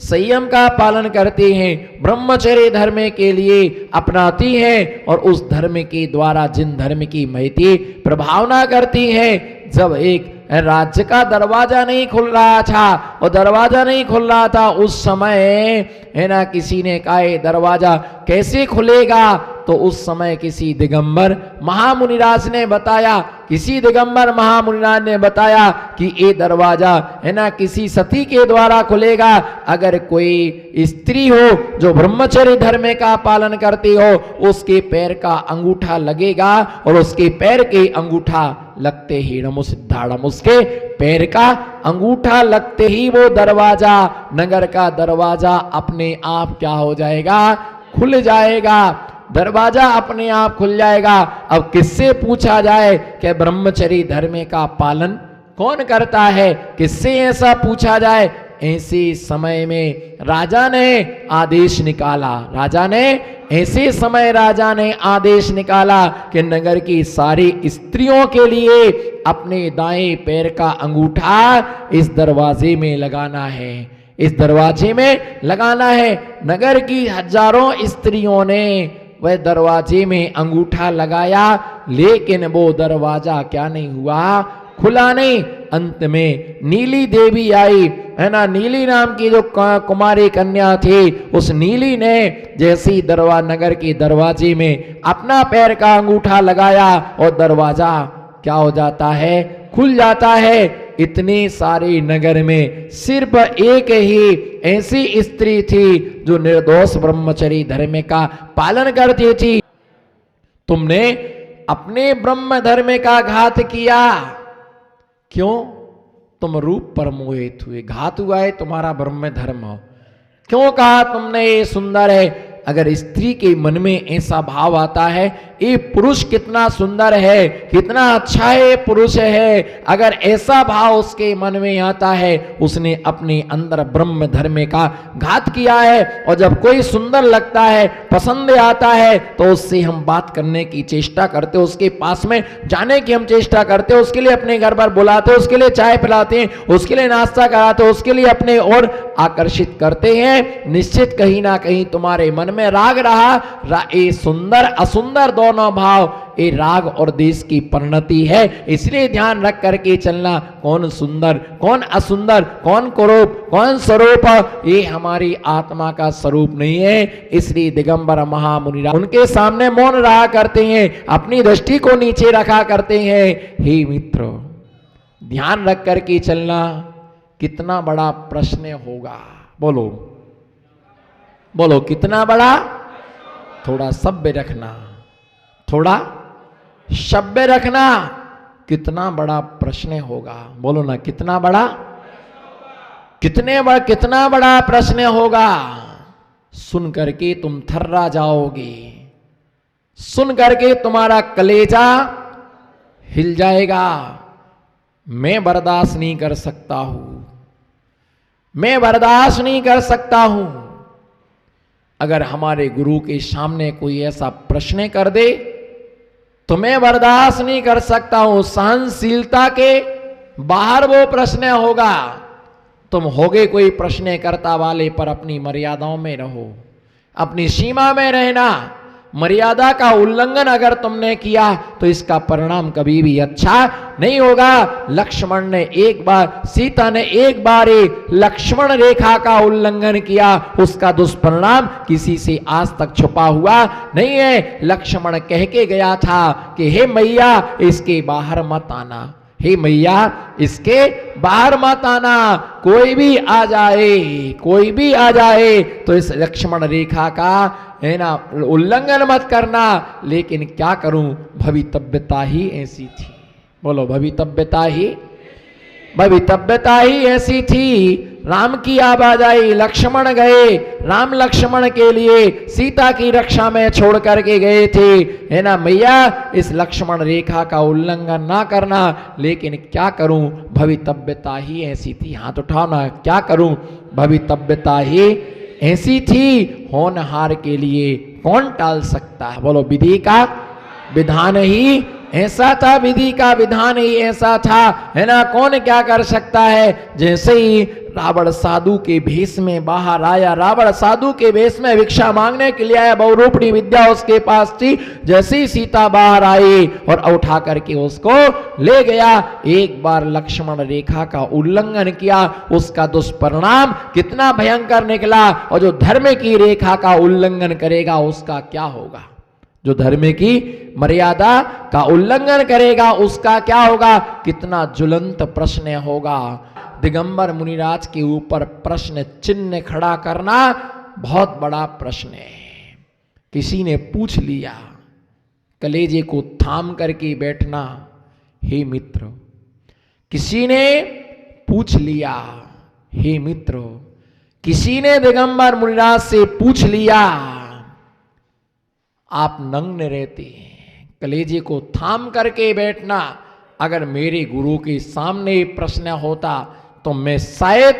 संयम का पालन करती हैं, ब्रह्मचर्य धर्म के लिए अपनाती हैं और उस धर्म के द्वारा जिन धर्म की महती प्रभावना करती हैं। जब एक राज्य का दरवाजा नहीं खुल रहा था और दरवाजा नहीं खुल रहा था, उस समय है ना किसी ने कहा ये दरवाजा कैसे खुलेगा, तो उस समय किसी दिगंबर महामुनिराज ने बताया, किसी दिगंबर महामुनिराज ने बताया कि ये दरवाजा है ना किसी सती के द्वारा खुलेगा। अगर कोई स्त्री हो जो ब्रह्मचर्य धर्म का पालन करती हो, उसके पैर का अंगूठा लगेगा और उसके पैर के अंगूठा लगते ही नमो सिद्धाड़म, उसके पैर का अंगूठा लगते ही वो दरवाजा, नगर का दरवाजा अपने आप क्या हो जाएगा, खुल जाएगा। दरवाजा अपने आप खुल जाएगा। अब किससे पूछा जाए कि ब्रह्मचर्य धर्म का पालन कौन करता है, किससे ऐसा पूछा जाए। ऐसे समय में राजा ने आदेश निकाला, राजा ने ऐसे समय राजा ने आदेश निकाला कि नगर की सारी स्त्रियों के लिए अपने दाएं पैर का अंगूठा इस दरवाजे में लगाना है, इस दरवाजे में लगाना है। नगर की हजारों स्त्रियों ने वह दरवाजे में अंगूठा लगाया, लेकिन वो दरवाजा क्या नहीं हुआ, खुला नहीं। अंत में नीली देवी आई, है ना, नीली नाम की जो कुमारी कन्या थी, उस नीली ने जैसी नगर के दरवाजे में अपना पैर का अंगूठा लगाया और दरवाजा क्या हो जाता है, खुल जाता है। इतने सारे नगर में सिर्फ एक ही ऐसी स्त्री थी जो निर्दोष ब्रह्मचर्य धर्म का पालन करती थी। तुमने अपने ब्रह्म धर्म का घात किया, क्यों? तुम रूप पर मोहित हुए, घात हुआ है तुम्हारा ब्रह्म धर्म। क्यों कहा तुमने ये सुंदर है? अगर स्त्री के मन में ऐसा भाव आता है ये पुरुष कितना सुंदर है, कितना अच्छा है ये पुरुष है, अगर ऐसा भाव उसके मन में आता है, उसने अपने अंदर ब्रह्म धर्म का घात किया है। और जब कोई सुंदर लगता है, पसंद आता है, तो उससे हम बात करने की चेष्टा करते, उसके पास में जाने की हम चेष्टा करते, उसके लिए अपने घर पर बुलाते, उसके लिए चाय पिलाते हैं, उसके लिए नाश्ता कराते, उसके लिए अपने ओर आकर्षित करते हैं। निश्चित कहीं ना कहीं तुम्हारे मन में राग रहा, ये सुंदर असुंदर दोनों भाव, ये राग और देश की परिणति है। इसलिए ध्यान रख करके चलना, कौन सुंदर कौन असुंदर, कौन कुरूप कौन स्वरूप, ये हमारी आत्मा का स्वरूप नहीं है। इसलिए दिगंबर महामुनि उनके सामने मौन रहा करते हैं, अपनी दृष्टि को नीचे रखा करते हैं। हे मित्र, ध्यान रख करके चलना, कितना बड़ा प्रश्न होगा, बोलो बोलो, कितना बड़ा। थोड़ा सभ्य रखना, थोड़ा सभ्य रखना, कितना बड़ा प्रश्न होगा, बोलो ना, कितना बड़ा, कितना बड़ा प्रश्न होगा। सुन करके तुम थर्रा जाओगे, सुन करके तुम्हारा कलेजा हिल जाएगा। मैं बर्दाश्त नहीं कर सकता हूं, मैं बर्दाश्त नहीं कर सकता हूं। अगर हमारे गुरु के सामने कोई ऐसा प्रश्न कर दे तो मैं बर्दाश्त नहीं कर सकता हूं। सहनशीलता के बाहर वो प्रश्न होगा। तुम होगे कोई प्रश्नकर्ता वाले, पर अपनी मर्यादाओं में रहो, अपनी सीमा में रहना। मर्यादा का उल्लंघन अगर तुमने किया तो इसका परिणाम कभी भी अच्छा नहीं होगा। लक्ष्मण ने एक बार, सीता ने एक बार लक्ष्मण रेखा का उल्लंघन किया, उसका दुष्परिणाम किसी से आज तक छुपा हुआ नहीं है। लक्ष्मण कह के गया था कि हे मैया इसके बाहर मत आना, हे मैया इसके बाहर मत आना, कोई भी आ जाए, कोई भी आ जाए तो इस लक्ष्मण रेखा का है ना उल्लंघन मत करना। लेकिन क्या करूं, भवितव्यता ही ऐसी थी, बोलो भवितव्यता ही ऐसी थी। राम की आवाज आई, लक्ष्मण गए, राम लक्ष्मण के लिए सीता की रक्षा में छोड़ करके गए थे, है ना मैया इस लक्ष्मण रेखा का उल्लंघन ना करना। लेकिन क्या करूं, भवितव्यता ही ऐसी थी। हाथ उठाओ ना, क्या करूं, भवितव्यता ही ऐसी थी। होनहार के लिए कौन टाल सकता है, बोलो विधि का विधान ही ऐसा था, विधि का विधान ही ऐसा था, है ना। कौन क्या कर सकता है। जैसे ही रावण साधु के भेष में बाहर आया, रावण साधु के भेष में भिक्षा मांगने के लिए आया, बहुरूपणी विद्या उसके पास थी। जैसे ही सीता बाहर आई और उठा करके उसको ले गया, एक बार लक्ष्मण रेखा का उल्लंघन किया, उसका दुष्परिणाम कितना भयंकर निकला। और जो धर्म की रेखा का उल्लंघन करेगा उसका क्या होगा। जो धर्म की मर्यादा का उल्लंघन करेगा उसका क्या होगा। कितना ज्वलंत प्रश्न होगा। दिगंबर मुनिराज के ऊपर प्रश्न चिन्ह खड़ा करना बहुत बड़ा प्रश्न है। किसी ने पूछ लिया, कलेजे को थाम करके बैठना, हे मित्र। किसी ने पूछ लिया, हे मित्र। किसी ने दिगंबर मुनिराज से पूछ लिया, आप नग्न रहते हैं, कलेजे को थाम करके बैठना। अगर मेरे गुरु के सामने प्रश्न होता तो मैं शायद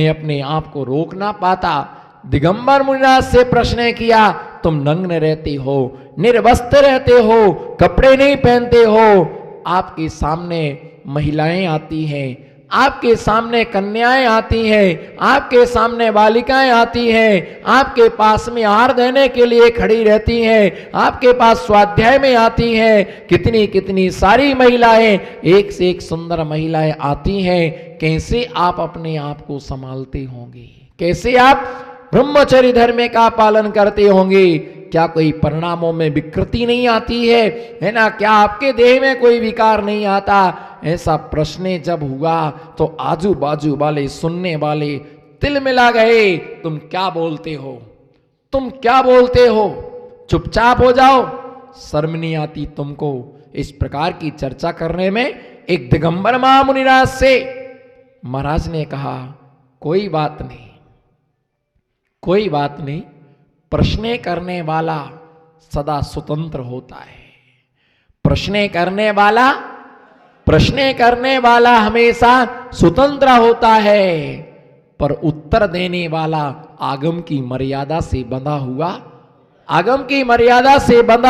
अपने आप को रोक ना पाता। दिगंबर मुनिराज से प्रश्न किया, तुम नग्न रहते हो, निर्वस्त्र रहते हो, कपड़े नहीं पहनते हो, आपके सामने महिलाएं आती हैं, आपके सामने कन्याएं आती हैं, आपके सामने बालिकाएं आती हैं, आपके पास में आहार देने के लिए खड़ी रहती हैं, आपके पास स्वाध्याय में आती हैं, कितनी कितनी सारी महिलाएं, एक से एक सुंदर महिलाएं आती हैं। कैसे आप अपने आप को संभालते होंगे, कैसे आप ब्रह्मचर्य धर्म का पालन करते होंगे। क्या कोई परिणामों में विकृति नहीं आती है ना। क्या आपके देह में कोई विकार नहीं आता। ऐसा प्रश्न जब हुआ तो आजू बाजू वाले सुनने वाले तिल मिला गए। तुम क्या बोलते हो, तुम क्या बोलते हो, चुपचाप हो जाओ, शर्म नहीं आती तुमको इस प्रकार की चर्चा करने में। एक दिगंबर महामुनिराज से महाराज ने कहा, कोई बात नहीं, कोई बात नहीं, प्रश्न करने वाला सदा स्वतंत्र होता है। प्रश्न करने वाला हमेशा स्वतंत्र होता है, पर उत्तर देने वाला आगम की मर्यादा से बंधा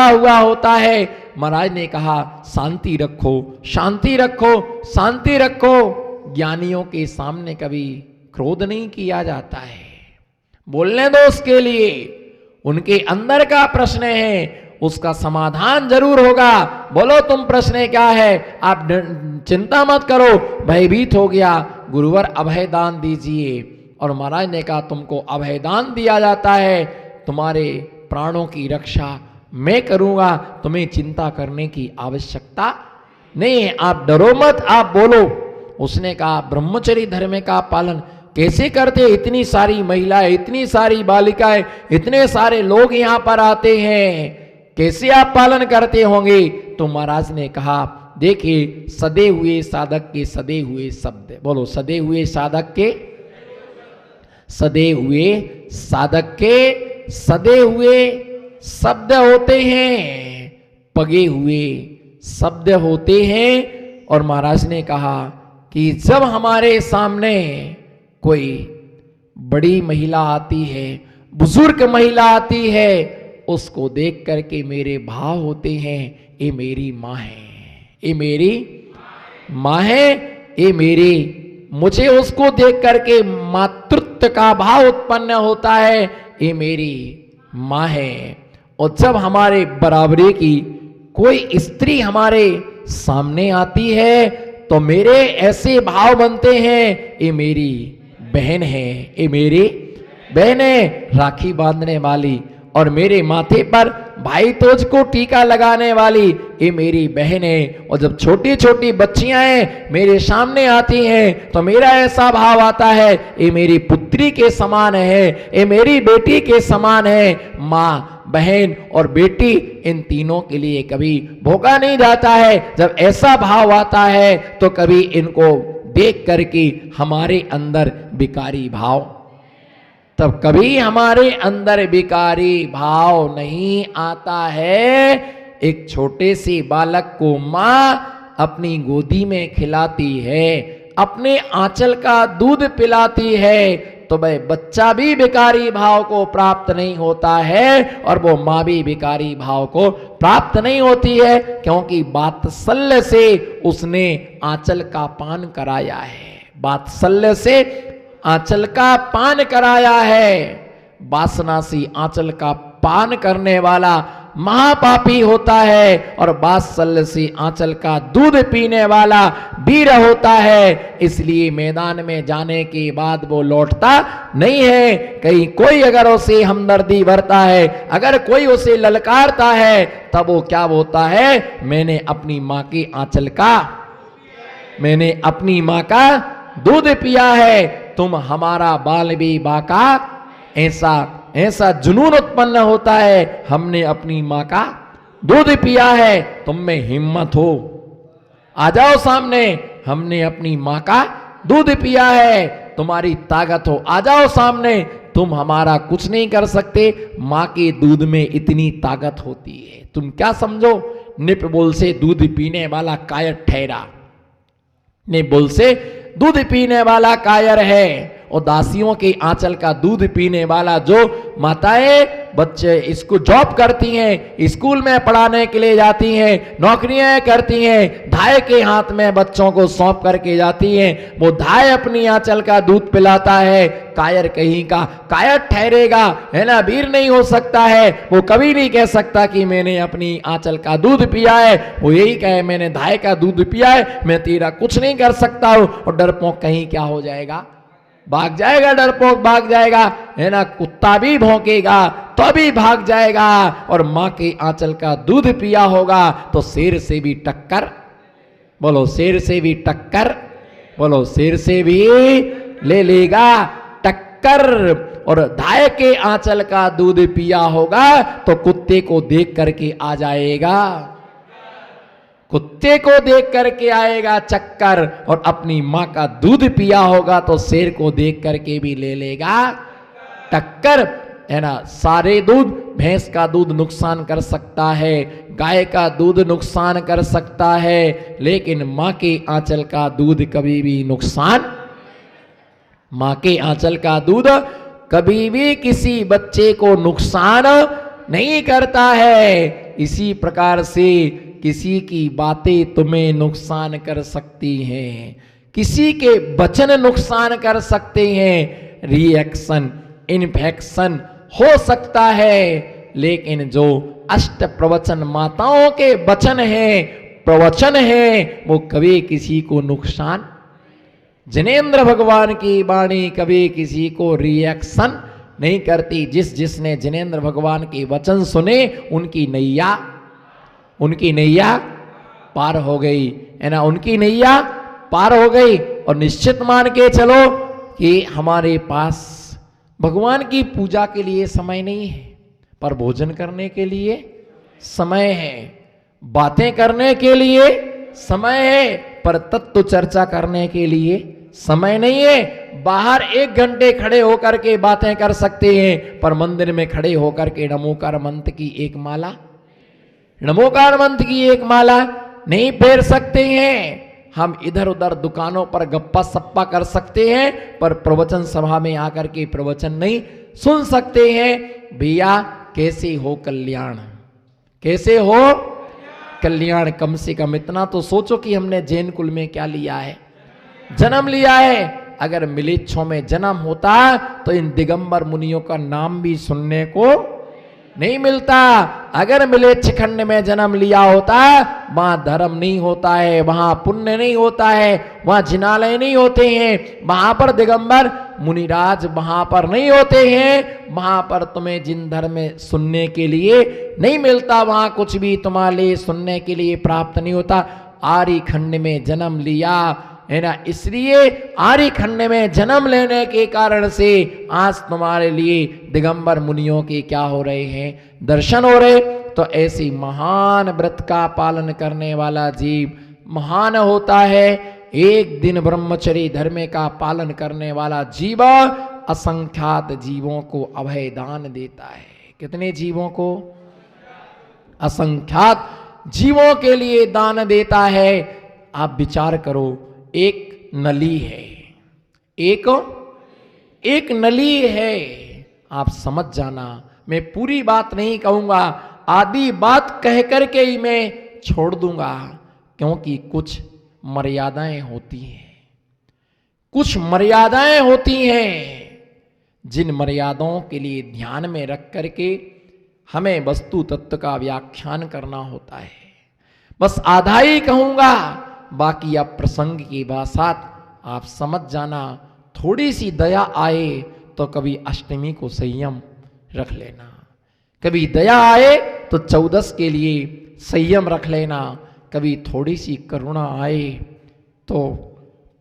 हुआ होता है। महाराज ने कहा, शांति रखो, शांति रखो, शांति रखो। ज्ञानियों के सामने कभी क्रोध नहीं किया जाता है। बोलने दो उसके लिए, उनके अंदर का प्रश्न है, उसका समाधान जरूर होगा। बोलो तुम प्रश्न क्या है, आप चिंता मत करो। भयभीत हो गया, गुरुवर अभय दान दीजिए। और महाराज ने कहा, तुमको अभय दान दिया जाता है, तुम्हारे प्राणों की रक्षा मैं करूंगा, तुम्हें चिंता करने की आवश्यकता नहीं है, आप डरो मत, आप बोलो। उसने कहा, ब्रह्मचर्य धर्म का पालन कैसे करते। इतनी सारी महिलाएं, इतनी सारी बालिकाएं, इतने सारे लोग यहां पर आते हैं, कैसे आप पालन करते होंगे। तो महाराज ने कहा, देखिए, सदे हुए साधक के सदे हुए शब्द, बोलो, सदे हुए साधक के सदे हुए साधक के सदे हुए शब्द होते हैं, पगे हुए शब्द होते हैं। और महाराज ने कहा कि जब हमारे सामने कोई बड़ी महिला आती है, बुजुर्ग महिला आती है, उसको देख करके मेरे भाव होते हैं, ये मेरी माँ है, ये मेरी माँ है, ये मेरी, मुझे उसको देख करके मातृत्व का भाव उत्पन्न होता है, ये मेरी माँ है। और जब हमारे बराबरी की कोई स्त्री हमारे सामने आती है तो मेरे ऐसे भाव बनते हैं, ये मेरी बहन है, ये मेरी बहन है, राखी बांधने वाली, और मेरे माथे पर भाई तोज को टीका लगाने वाली, ये मेरी बहन है। और जब छोटी छोटी बच्चियां हैं मेरे सामने आती हैं तो मेरा ऐसा भाव आता है, ये मेरी पुत्री के समान है, ये मेरी बेटी के समान है। माँ, बहन और बेटी, इन तीनों के लिए कभी भोगा नहीं जाता है। जब ऐसा भाव आता है तो कभी इनको देख करके हमारे अंदर विकारी भाव, तब कभी हमारे अंदर विकारी भाव नहीं आता है। एक छोटे से बालक को माँ अपनी गोदी में खिलाती है, अपने आंचल का दूध पिलाती है, तो वह बच्चा भी विकारी भाव को प्राप्त नहीं होता है और वो माँ भी विकारी भाव को प्राप्त नहीं होती है, क्योंकि वात्सल्य से उसने आंचल का पान कराया है, वात्सल्य से आंचल का पान कराया है। वासना से आंचल का पान करने वाला महापापी होता है और वात्सल्य से आंचल का दूध पीने वाला वीर होता है। इसलिए मैदान में जाने के बाद वो लौटता नहीं है। कहीं कोई अगर उसे हमदर्दी भरता है, अगर कोई उसे ललकारता है, तब वो क्या बोलता है, मैंने अपनी माँ की आंचल का, मैंने अपनी माँ का दूध पिया है, तुम हमारा बाल भी बाका। ऐसा जुनून उत्पन्न होता है, हमने अपनी माँ का दूध पिया है, तुम में हिम्मत हो, आ जाओ सामने, हमने अपनी माँ का दूध पिया है, तुम्हारी ताकत हो, आ जाओ सामने, तुम हमारा कुछ नहीं कर सकते, माँ के दूध में इतनी ताकत होती है। तुम क्या समझो, निप बोल से दूध पीने वाला कायर ठहरा, निप बोल से दूध पीने वाला कायर है। और दासियों के आंचल का दूध पीने वाला जो माताएं बच्चे इसको जॉब करती हैं, स्कूल में पढ़ाने के लिए जाती हैं, नौकरियां करती हैं, धाय के हाथ में बच्चों को सौंप करके जाती हैं, वो धाय अपनी आंचल का दूध पिलाता है। कायर कहीं का कायर ठहरेगा, है ना, वीर नहीं हो सकता है। वो कभी नहीं कह सकता कि मैंने अपनी आंचल का दूध पिया है, वो यही कहे मैंने धाय का दूध पिया है, मैं तेरा कुछ नहीं कर सकता हूं। और डरपोक कहीं क्या हो जाएगा, भाग जाएगा, डरपोक भाग जाएगा, है ना, कुत्ता भी भौंकेगा तो भी भाग जाएगा। और माँ के आंचल का दूध पिया होगा तो शेर से भी टक्कर, बोलो शेर से भी टक्कर, बोलो शेर से भी ले लेगा टक्कर। और धाय के आंचल का दूध पिया होगा तो कुत्ते को देख करके आ जाएगा, कुत्ते को देख करके आएगा चक्कर। और अपनी माँ का दूध पिया होगा तो शेर को देख करके भी ले लेगा टक्कर, है ना। सारे दूध, भैंस का दूध नुकसान कर सकता है, गाय का दूध नुकसान कर सकता है, लेकिन माँ के आंचल का दूध कभी भी नुकसान, माँ के आंचल का दूध कभी भी किसी बच्चे को नुकसान नहीं करता है। इसी प्रकार से किसी की बातें तुम्हें नुकसान कर सकती हैं, किसी के वचन नुकसान कर सकते हैं, रिएक्शन, इन्फेक्शन हो सकता है, लेकिन जो अष्ट प्रवचन माताओं के वचन हैं, प्रवचन हैं, वो कभी किसी को नुकसान, जिनेंद्र भगवान की वाणी कभी किसी को रिएक्शन नहीं करती। जिसने जिनेंद्र भगवान के वचन सुने उनकी नैया पार हो गई, है ना, उनकी नैया पार हो गई। और निश्चित मान के चलो कि हमारे पास भगवान की पूजा के लिए समय नहीं है, पर भोजन करने के लिए समय है, बातें करने के लिए समय है, पर तत्व चर्चा करने के लिए समय नहीं है। बाहर 1 घंटे खड़े होकर के बातें कर सकते हैं, पर मंदिर में खड़े होकर के नमोकार मंत्र की एक माला, नमोकार मंत्र की एक माला नहीं फेर सकते हैं। हम इधर उधर दुकानों पर गप्पा सप्पा कर सकते हैं, पर प्रवचन सभा में आकर के प्रवचन नहीं सुन सकते हैं। भैया कैसे हो कल्याण, कैसे हो कल्याण, कम से कम इतना तो सोचो कि हमने जैन कुल में क्या लिया है, जन्म लिया है। अगर मिलेच्छों में जन्म होता तो इन दिगंबर मुनियों का नाम भी सुनने को नहीं मिलता। अगर मिलेच्छ खंड में जन्म लिया होता, वहां धर्म नहीं होता है, वहां पुण्य नहीं होता है, वहां जिनालय नहीं होते हैं, वहां पर दिगंबर मुनिराज वहां पर नहीं होते हैं, वहां पर तुम्हें जिन धर्म में सुनने के लिए नहीं मिलता, वहां कुछ भी तुम्हारे लिए सुनने के लिए प्राप्त नहीं होता। आर्य खंड में जन्म लिया, है ना, इसलिए आर्य खंड में जन्म लेने के कारण से आज तुम्हारे लिए दिगंबर मुनियों के क्या हो रहे हैं, दर्शन हो रहे। तो ऐसी महान व्रत का पालन करने वाला जीव महान होता है। एक दिन ब्रह्मचर्य धर्म का पालन करने वाला जीव असंख्यात जीवों को अभय दान देता है। कितने जीवों को? असंख्यात जीवों के लिए दान देता है। आप विचार करो, एक नली है, एक एक नली है, आप समझ जाना। मैं पूरी बात नहीं कहूंगा, आधी बात कह करके ही मैं छोड़ दूंगा, क्योंकि कुछ मर्यादाएं होती हैं, कुछ मर्यादाएं होती हैं, जिन मर्यादाओं के लिए ध्यान में रख करके हमें वस्तु तत्व का व्याख्यान करना होता है। बस आधा ही कहूंगा, बाकी अब प्रसंग की भाषा आप समझ जाना। थोड़ी सी दया आए तो कभी अष्टमी को संयम रख लेना, कभी दया आए तो 14 के लिए संयम रख लेना, कभी थोड़ी सी करुणा आए तो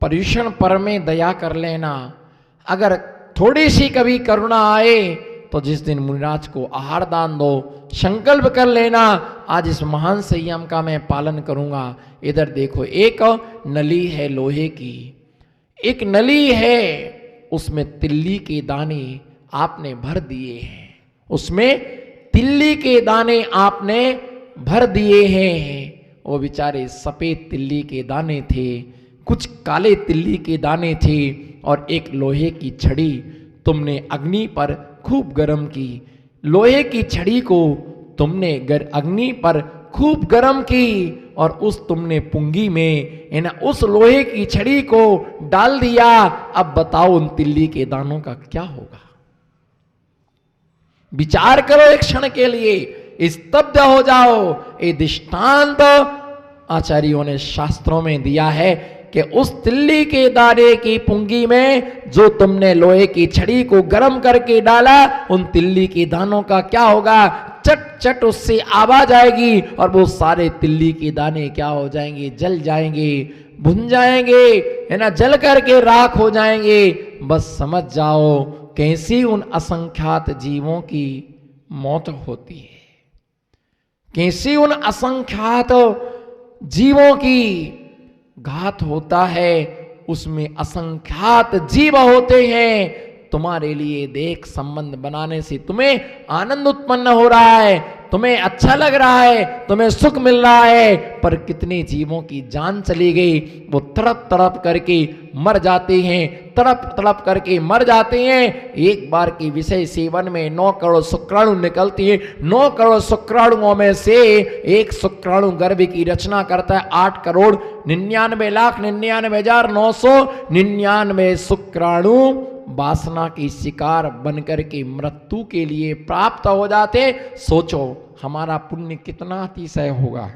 पर्युषण पर में दया कर लेना। अगर थोड़ी सी कभी करुणा आए तो जिस दिन मुनिराज को आहार दान दो, संकल्प कर लेना आज इस महान संयम का मैं पालन करूंगा। इधर देखो, एक नली है लोहे की, एक नली है, उसमें तिल्ली के दाने आपने भर दिए हैं, उसमें तिल्ली के दाने आपने भर दिए हैं। वो बेचारे सफेद तिल्ली के दाने थे, कुछ काले तिल्ली के दाने थे, और एक लोहे की छड़ी तुमने अग्नि पर खूब गर्म की। लोहे की छड़ी को तुमने अग्नि पर खूब गर्म की, और उस तुमने पुंगी में उस लोहे की छड़ी को डाल दिया। अब बताओ उन तिल्ली के दानों का क्या होगा? विचार करो एक क्षण के लिए, स्तब्ध हो जाओ। ये दृष्टांत आचार्यों ने शास्त्रों में दिया है कि उस तिल्ली के दाने की पुंगी में जो तुमने लोहे की छड़ी को गर्म करके डाला, उन तिल्ली के दानों का क्या होगा? चट चट उससे आवाज आएगी, और वो सारे तिल्ली के दाने क्या हो जाएंगे? जल जाएंगे, भुन जाएंगे, है ना, जल करके राख हो जाएंगे। बस समझ जाओ कैसी उन असंख्यात जीवों की मौत होती है, कैसी उन असंख्यात जीवों की घात होता है, उसमें असंख्यात जीव होते हैं। तुम्हारे लिए देख, संबंध बनाने से तुम्हें आनंद उत्पन्न हो रहा है, तुम्हें अच्छा लग रहा है, तुम्हें सुख मिल रहा है, पर कितने जीवों की जान चली गई, वो तड़प तड़प करके मर जाते हैं, तड़प तड़प करके मर जाते हैं। एक बार की विषय सेवन में 9 करोड़ शुक्राणु निकलती है, 9 करोड़ शुक्राणुओं में से एक शुक्राणु गर्भ की रचना करता है। 8,99,99,999 शुक्राणु वासना की शिकार बनकर के मृत्यु के लिए प्राप्त हो जाते। सोचो हमारा पुण्य कितना अतिशय होगा।